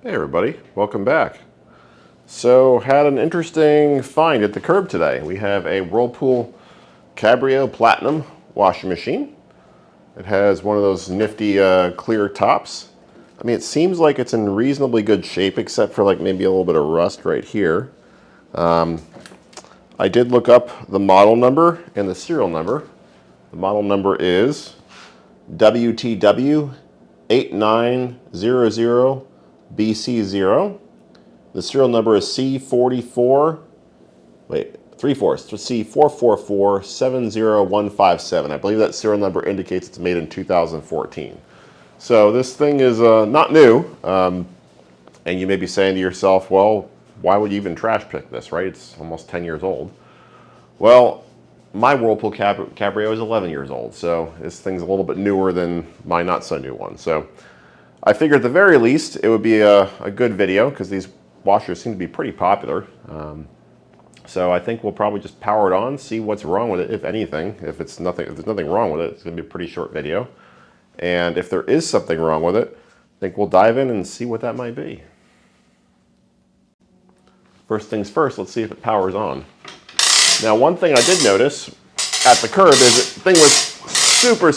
Hey everybody, welcome back. So had an interesting find at the curb today. We have a Whirlpool Cabrio Platinum washing machine. It has one of those nifty clear tops. I mean, it seems like it's in reasonably good shape except for like maybe a little bit of rust right here. I did look up the model number and the serial number. The model number is WTW 8900 BC0. The serial number is C44, C44470157. I believe that serial number indicates it's made in 2014. So this thing is not new, and you may be saying to yourself, well, why would you even trash pick this, right? It's almost 10 years old. Well, my Whirlpool Cabrio is 11 years old, so this thing's a little bit newer than my not so new one. So I figured at the very least it would be a good video because these washers seem to be pretty popular. So I think we'll probably just power it on, see what's wrong with it, if anything. If there's nothing wrong with it, it's going to be a pretty short video. And if there is something wrong with it, I think we'll dive in and see what that might be. First things first, let's see if it powers on. Now, one thing I did notice at the curb is the thing was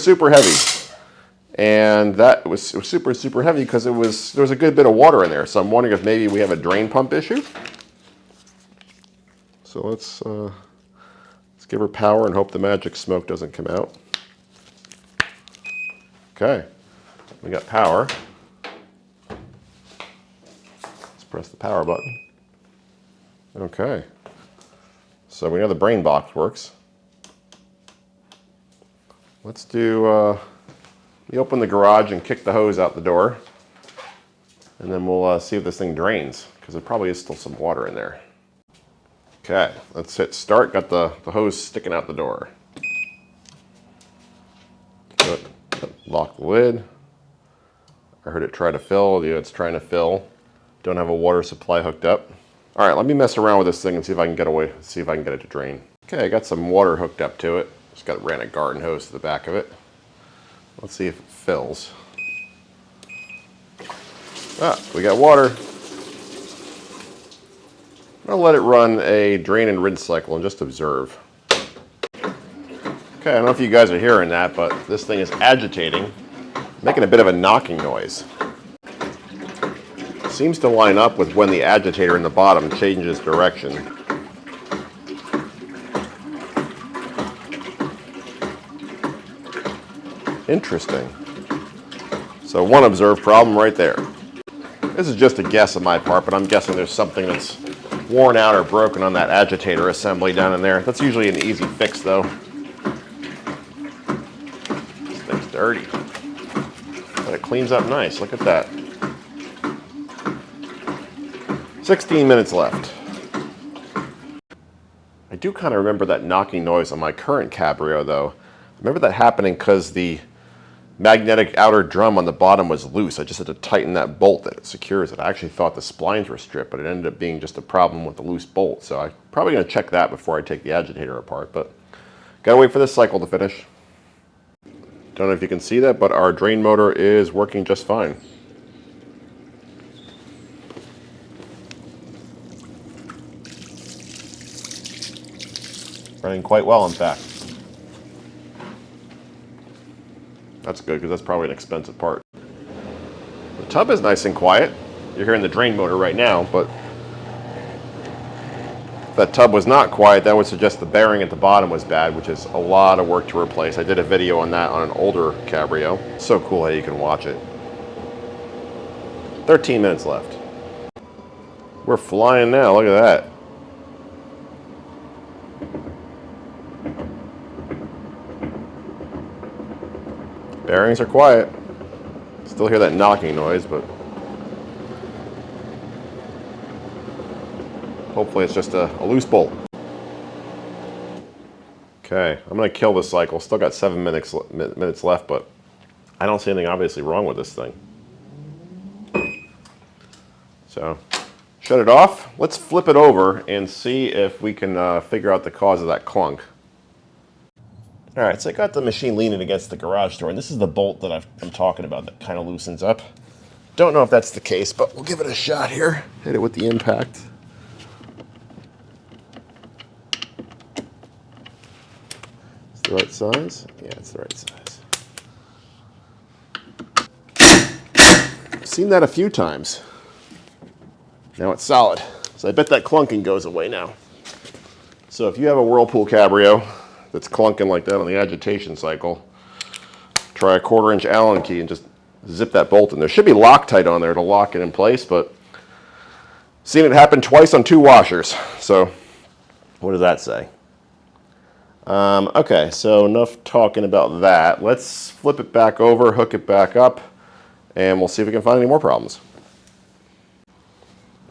super heavy. And that was super heavy because there was a good bit of water in there. So I'm wondering if maybe we have a drain pump issue. So let's give her power and hope the magic smoke doesn't come out. Okay, we got power. Let's press the power button. Okay, so we know the brain box works. Let's do. We open the garage and kick the hose out the door, and then we'll see if this thing drains, because there probably is still some water in there. Okay, let's hit start. Got the hose sticking out the door. Good. Lock the lid. I heard it try to fill. Yeah, it's trying to fill. Don't have a water supply hooked up. All right, let me mess around with this thing and see if I can get it to drain. Okay, I got some water hooked up to it. Just ran a garden hose to the back of it. Let's see if it fills. Ah, we got water. I'll let it run a drain and rinse cycle and just observe. Okay, I don't know if you guys are hearing that, but this thing is agitating, making a bit of a knocking noise. Seems to line up with when the agitator in the bottom changes direction. Interesting. So one observed problem right there. This is just a guess on my part, but I'm guessing there's something that's worn out or broken on that agitator assembly down in there. That's usually an easy fix though. This thing's dirty. But it cleans up nice, look at that. 16 minutes left. I do kind of remember that knocking noise on my current Cabrio though. I remember that happening because the magnetic outer drum on the bottom was loose. I just had to tighten that bolt that secures it. I actually thought the splines were stripped, but it ended up being just a problem with the loose bolt. So I'm probably going to check that before I take the agitator apart, but gotta wait for this cycle to finish. Don't know if you can see that, but our drain motor is working just fine. Running quite well, in fact. That's good, because that's probably an expensive part. The tub is nice and quiet. You're hearing the drain motor right now, but if that tub was not quiet, that would suggest the bearing at the bottom was bad, which is a lot of work to replace. I did a video on that on an older Cabrio. So cool how you can watch it. 13 minutes left. We're flying now, look at that. Bearings are quiet. Still hear that knocking noise, but hopefully it's just a loose bolt. Okay, I'm going to kill this cycle. Still got 7 minutes left, but I don't see anything obviously wrong with this thing. So, shut it off. Let's flip it over and see if we can figure out the cause of that clunk. All right, so I got the machine leaning against the garage door, and this is the bolt that I'm talking about that kind of loosens up. Don't know if that's the case, but we'll give it a shot here. Hit it with the impact. It's the right size? Yeah, it's the right size. I've seen that a few times. Now it's solid. So I bet that clunking goes away now. So if you have a Whirlpool Cabrio that's clunking like that on the agitation cycle, try a 1/4-inch Allen key and just zip that bolt in. There should be Loctite on there to lock it in place, but seen it happen twice on 2 washers. So what does that say? Okay, so enough talking about that. Let's flip it back over, hook it back up, and we'll see if we can find any more problems.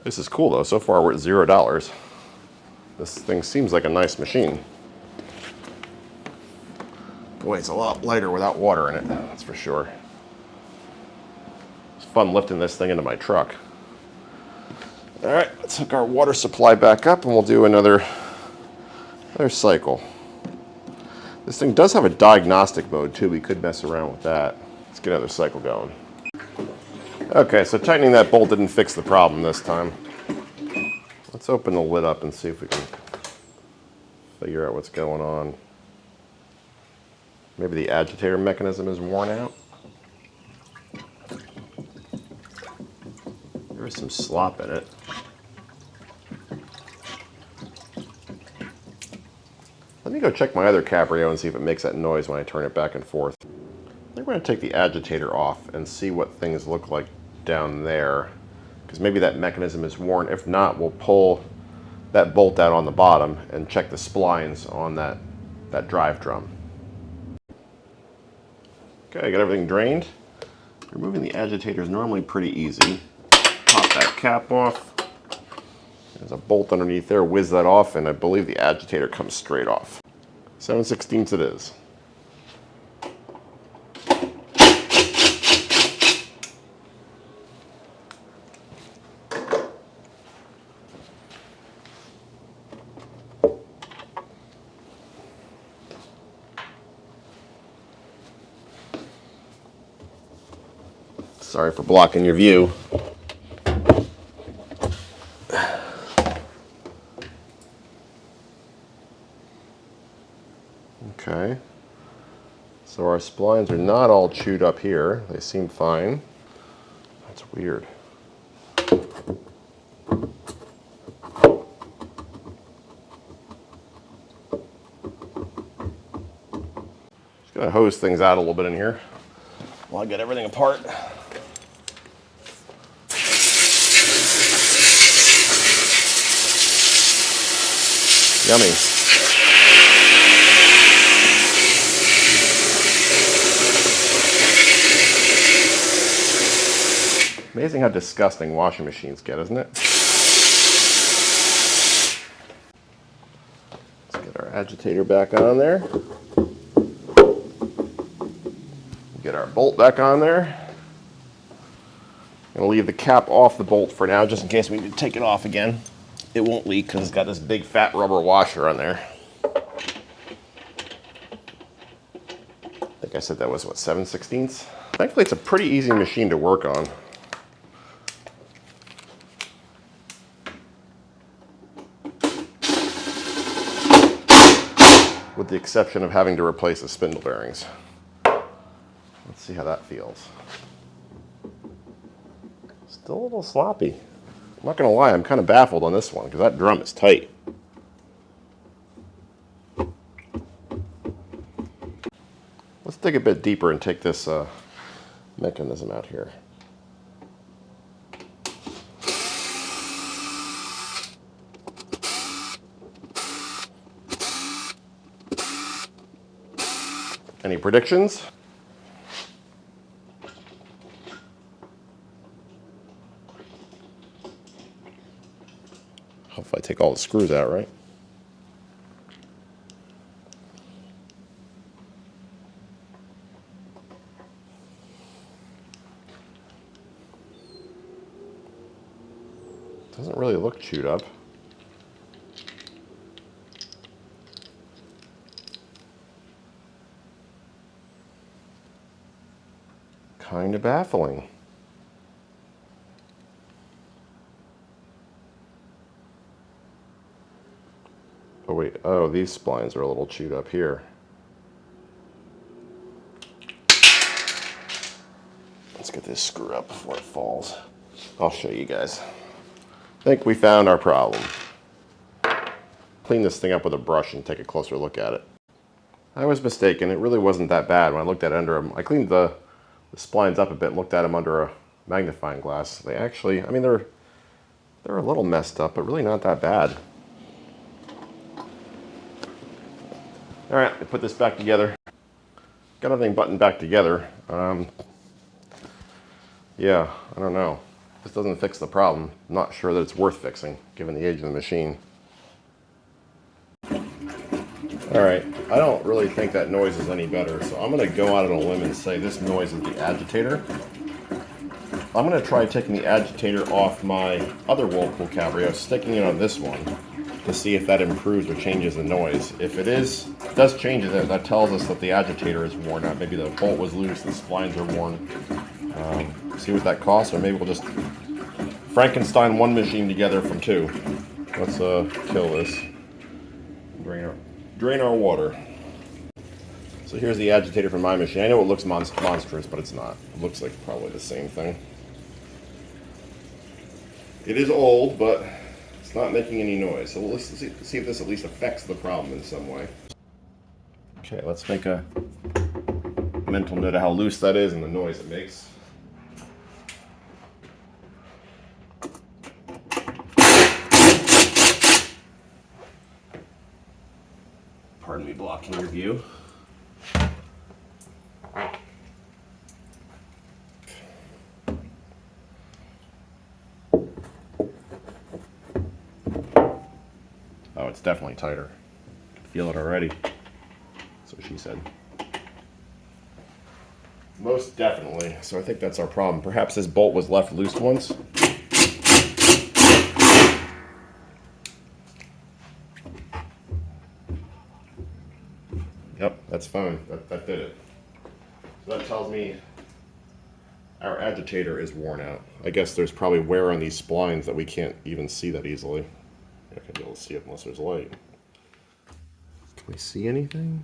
This is cool though. So far we're at $0. This thing seems like a nice machine. Boy, it's a lot lighter without water in it, that's for sure. It's fun lifting this thing into my truck. All right, let's hook our water supply back up and we'll do another cycle. This thing does have a diagnostic mode too. We could mess around with that. Let's get another cycle going. Okay, so tightening that bolt didn't fix the problem this time. Let's open the lid up and see if we can figure out what's going on. Maybe the agitator mechanism is worn out. There is some slop in it. Let me go check my other Cabrio and see if it makes that noise when I turn it back and forth. I think we're going to take the agitator off and see what things look like down there, because maybe that mechanism is worn. If not, we'll pull that bolt out on the bottom and check the splines on that drive drum. Okay, I got everything drained. Removing the agitator is normally pretty easy. Pop that cap off. There's a bolt underneath there, whiz that off, and I believe the agitator comes straight off. 7/16 it is. Sorry for blocking your view. Okay, so our splines are not all chewed up here. They seem fine. That's weird. Just gonna hose things out a little bit in here while I get everything apart. Yummy. Amazing how disgusting washing machines get, isn't it? Let's get our agitator back on there. Get our bolt back on there. I'm going to leave the cap off the bolt for now, just in case we need to take it off again. It won't leak because it's got this big fat rubber washer on there. I think I said that was, what, 7/16? Thankfully, it's a pretty easy machine to work on. With the exception of having to replace the spindle bearings. Let's see how that feels. Still a little sloppy. I'm not going to lie, I'm kind of baffled on this one because that drum is tight. Let's dig a bit deeper and take this mechanism out here. Any predictions? Hopefully I take all the screws out, right? Doesn't really look chewed up. Kind of baffling. Oh wait, oh, these splines are a little chewed up here. Let's get this screw up before it falls. I'll show you guys. I think we found our problem. Clean this thing up with a brush and take a closer look at it. I was mistaken. It really wasn't that bad when I looked at it under them. I cleaned the splines up a bit and looked at them under a magnifying glass. They actually, I mean, they're a little messed up, but really not that bad. All right, I put this back together. Got everything buttoned back together. Yeah, I don't know. This doesn't fix the problem. I'm not sure that it's worth fixing, given the age of the machine. All right, I don't really think that noise is any better, so I'm gonna go out on a limb and say this noise is the agitator. I'm gonna try taking the agitator off my other Whirlpool Cabrio, sticking it on this one, to see if that improves or changes the noise. If it does change it, that tells us that the agitator is worn out. Maybe the bolt was loose, the splines are worn. See what that costs, or maybe we'll just Frankenstein one machine together from two. Let's kill this. Drain our water. So here's the agitator for my machine. I know it looks monstrous, but it's not. It looks like probably the same thing. It is old, but it's not making any noise. So let's see if this at least affects the problem in some way. Okay, let's make a mental note of how loose that is and the noise it makes. Pardon me blocking your view. Oh, it's definitely tighter. I can feel it already. That's what she said. Most definitely. So I think that's our problem. Perhaps this bolt was left loose once. Yep, that's fine. That did it. So that tells me our agitator is worn out. I guess there's probably wear on these splines that we can't even see that easily. I can be able to see it unless there's light. Can we see anything?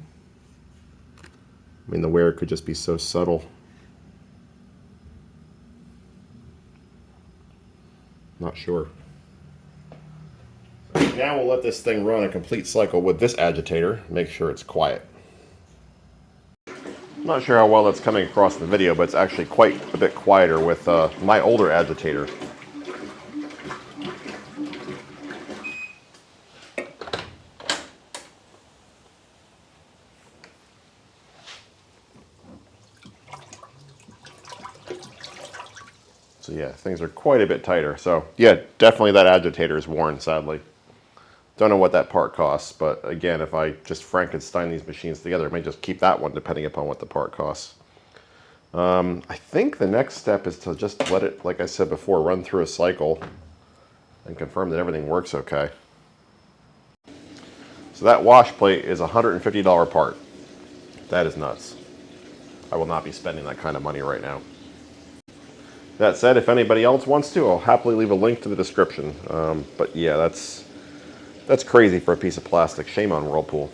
I mean, the wear could just be so subtle. Not sure. Now we'll let this thing run a complete cycle with this agitator. Make sure it's quiet. I'm not sure how well that's coming across in the video, but it's actually quite a bit quieter with my older agitator. So yeah, things are quite a bit tighter. So yeah, definitely that agitator is worn, sadly. Don't know what that part costs, but again, if I just Frankenstein these machines together, I may just keep that one depending upon what the part costs. I think the next step is to just let it, like I said before, run through a cycle and confirm that everything works okay. So that wash plate is a $150 part. That is nuts. I will not be spending that kind of money right now. That said, if anybody else wants to, I'll happily leave a link to the description. But yeah, that's crazy for a piece of plastic. Shame on Whirlpool.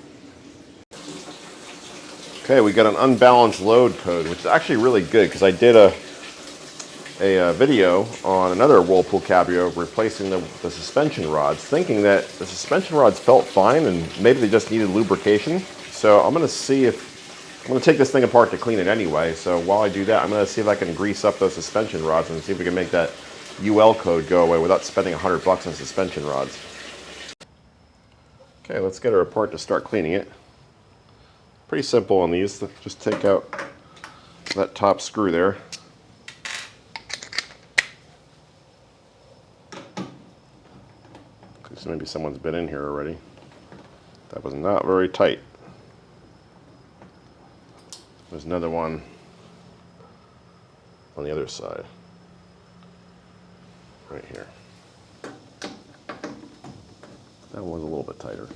Okay, we got an unbalanced load code, which is actually really good because I did a video on another Whirlpool Cabrio replacing the suspension rods, thinking that the suspension rods felt fine and maybe they just needed lubrication. So I'm going to take this thing apart to clean it anyway. So while I do that, I'm going to see if I can grease up those suspension rods and see if we can make that UL code go away without spending $100 on suspension rods. Okay, let's get her apart to start cleaning it. Pretty simple on these. Just take out that top screw there. So maybe someone's been in here already. That was not very tight. There's another one on the other side. Right here. That one was a little bit tighter.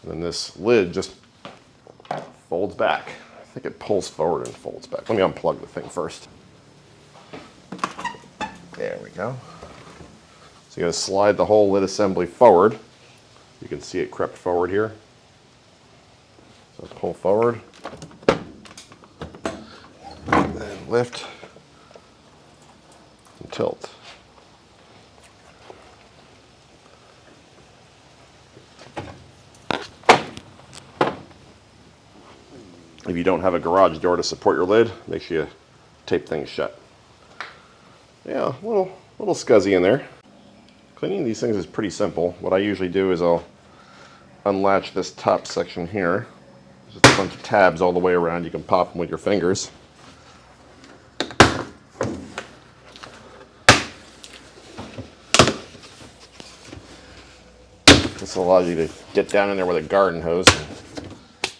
And then this lid just folds back. I think it pulls forward and folds back. Let me unplug the thing first. There we go. So you're going to slide the whole lid assembly forward. You can see it crept forward here. So pull forward, and lift, and tilt. If you don't have a garage door to support your lid, make sure you tape things shut. Yeah, a little scuzzy in there. Cleaning these things is pretty simple. What I usually do is I'll unlatch this top section here. There's just a bunch of tabs all the way around. You can pop them with your fingers. This allows you to get down in there with a garden hose and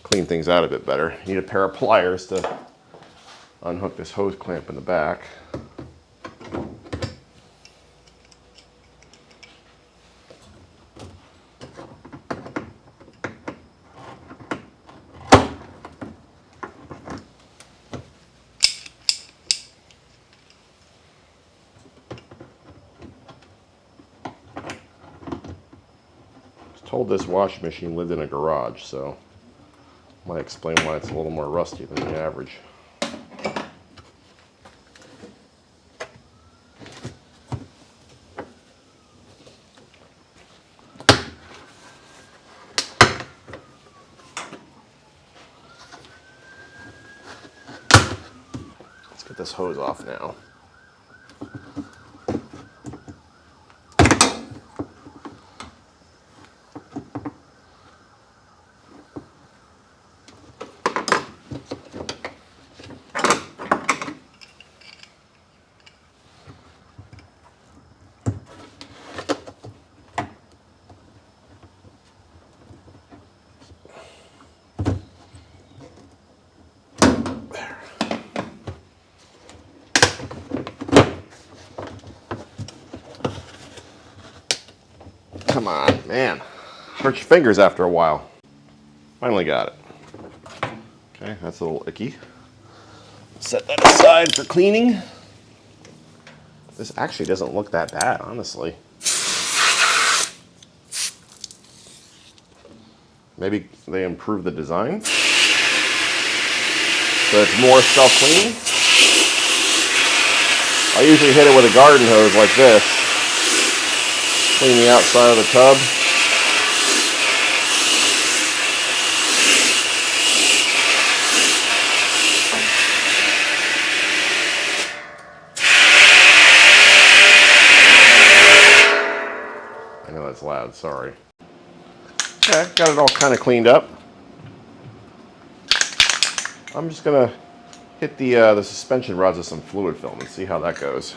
clean things out a bit better. You need a pair of pliers to unhook this hose clamp in the back. Told this washing machine lived in a garage, so might explain why it's a little more rusty than the average. Let's get this hose off now. Come on, man. Hurt your fingers after a while. Finally got it. Okay, that's a little icky. Set that aside for cleaning. This actually doesn't look that bad, honestly. Maybe they improved the design so it's more self-cleaning. I usually hit it with a garden hose like this. Clean the outside of the tub. I know that's loud, sorry. Okay, got it all kind of cleaned up. I'm just gonna hit the suspension rods with some fluid film and see how that goes.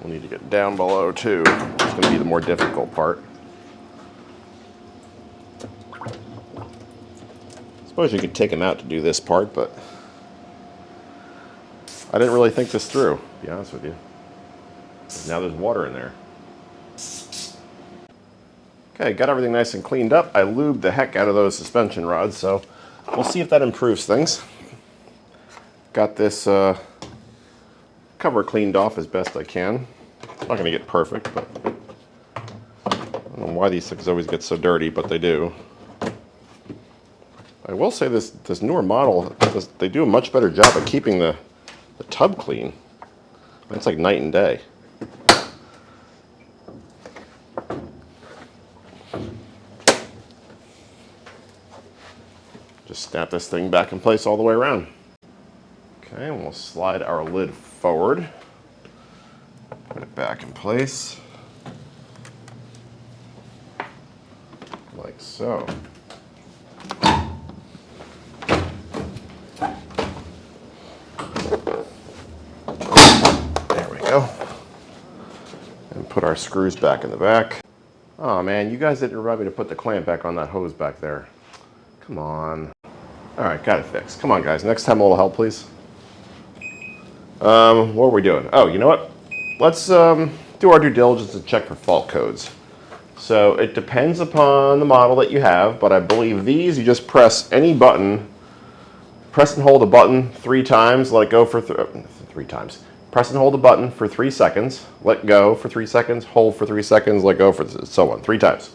We'll need to get down below too. It's going to be the more difficult part. I suppose you could take them out to do this part, but I didn't really think this through, to be honest with you. Now there's water in there. Okay, got everything nice and cleaned up. I lubed the heck out of those suspension rods, so we'll see if that improves things. Got this cover cleaned off as best I can. It's not going to get perfect, but I don't know why these things always get so dirty, but they do. I will say this newer model, they do a much better job of keeping the tub clean. It's like night and day. Just snap this thing back in place all the way around. Okay, and we'll slide our lid forward. Put it back in place. Like so. There we go. And put our screws back in the back. Oh man, you guys didn't remind me to put the clamp back on that hose back there. Come on. All right, got it fixed. Come on guys, next time a little help please. What are we doing? Oh, you know what? Let's do our due diligence and check for fault codes. So it depends upon the model that you have, but I believe these, you just press any button, press and hold a button 3 times, let it go for 3 times. Press and hold a button for 3 seconds, let go for 3 seconds, hold for 3 seconds, let go for so on, 3 times.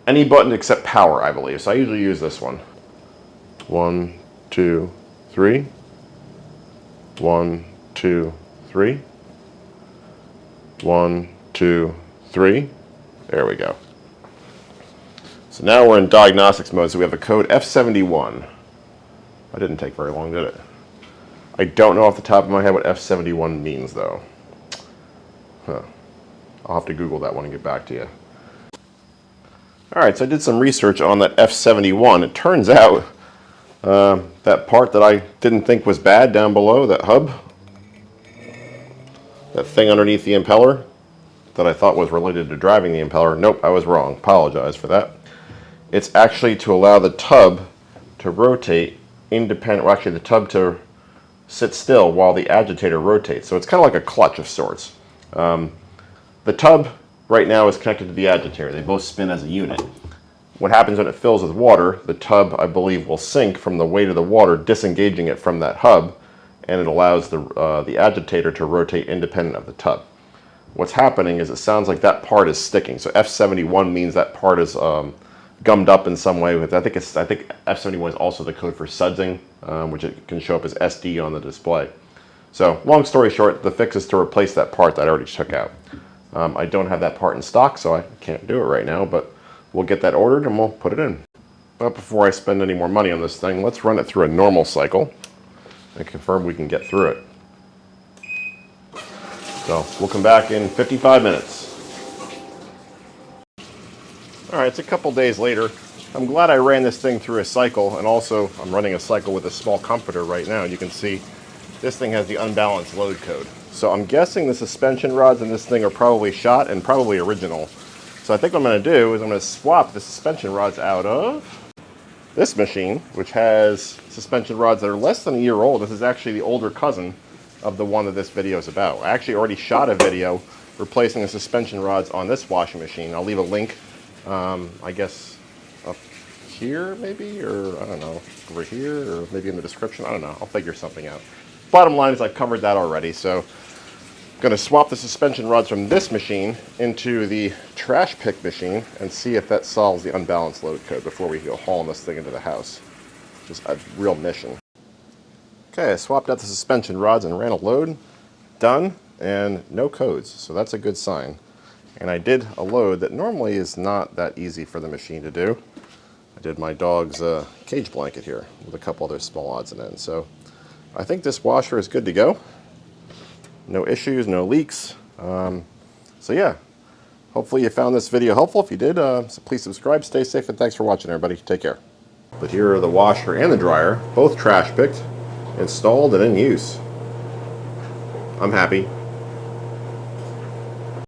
Any button except power, I believe. So I usually use this one. 1, 2, 3. 1, 2, 3. 1, 2, 3. There we go. So now we're in diagnostics mode, so we have the code F71. That didn't take very long, did it? I don't know off the top of my head what F71 means, though. I'll have to Google that one and get back to you. Alright, so I did some research on that F71. It turns out that part that I didn't think was bad down below, that hub, that thing underneath the impeller that I thought was related to driving the impeller, nope, I was wrong. Apologize for that. It's actually to allow the tub to rotate independent, well, actually the tub to sit still while the agitator rotates. So it's kind of like a clutch of sorts. The tub right now is connected to the agitator. They both spin as a unit. What happens when it fills with water, the tub, I believe, will sink from the weight of the water, disengaging it from that hub, and it allows the agitator to rotate independent of the tub. What's happening is it sounds like that part is sticking. So F71 means that part is gummed up in some way. I think F71 is also the code for sudsing, which it can show up as SD on the display. So long story short, the fix is to replace that part that I already took out. I don't have that part in stock, so I can't do it right now, but we'll get that ordered and we'll put it in. But before I spend any more money on this thing, let's run it through a normal cycle and confirm we can get through it. So we'll come back in 55 minutes. All right, it's a couple days later. I'm glad I ran this thing through a cycle, and also I'm running a cycle with a small comforter right now. You can see this thing has the unbalanced load code. So I'm guessing the suspension rods in this thing are probably shot and probably original. So I think what I'm going to do is I'm going to swap the suspension rods out of this machine, which has suspension rods that are less than a year old. This is actually the older cousin of the one that this video is about. I actually already shot a video replacing the suspension rods on this washing machine. I'll leave a link, I guess, up here maybe, or I don't know, over here, or maybe in the description. I don't know. I'll figure something out. Bottom line is I've covered that already, so I'm going to swap the suspension rods from this machine into the trash pick machine and see if that solves the unbalanced load code before we go hauling this thing into the house. Just a real mission. Okay, I swapped out the suspension rods and ran a load. Done, and no codes, so that's a good sign. And I did a load that normally is not that easy for the machine to do. I did my dog's cage blanket here with a couple other small odds and ends. So I think this washer is good to go. No issues, no leaks. So yeah, hopefully you found this video helpful. If you did, so please subscribe, stay safe, and thanks for watching, everybody. Take care. But here are the washer and the dryer, both trash picked, installed, and in use. I'm happy.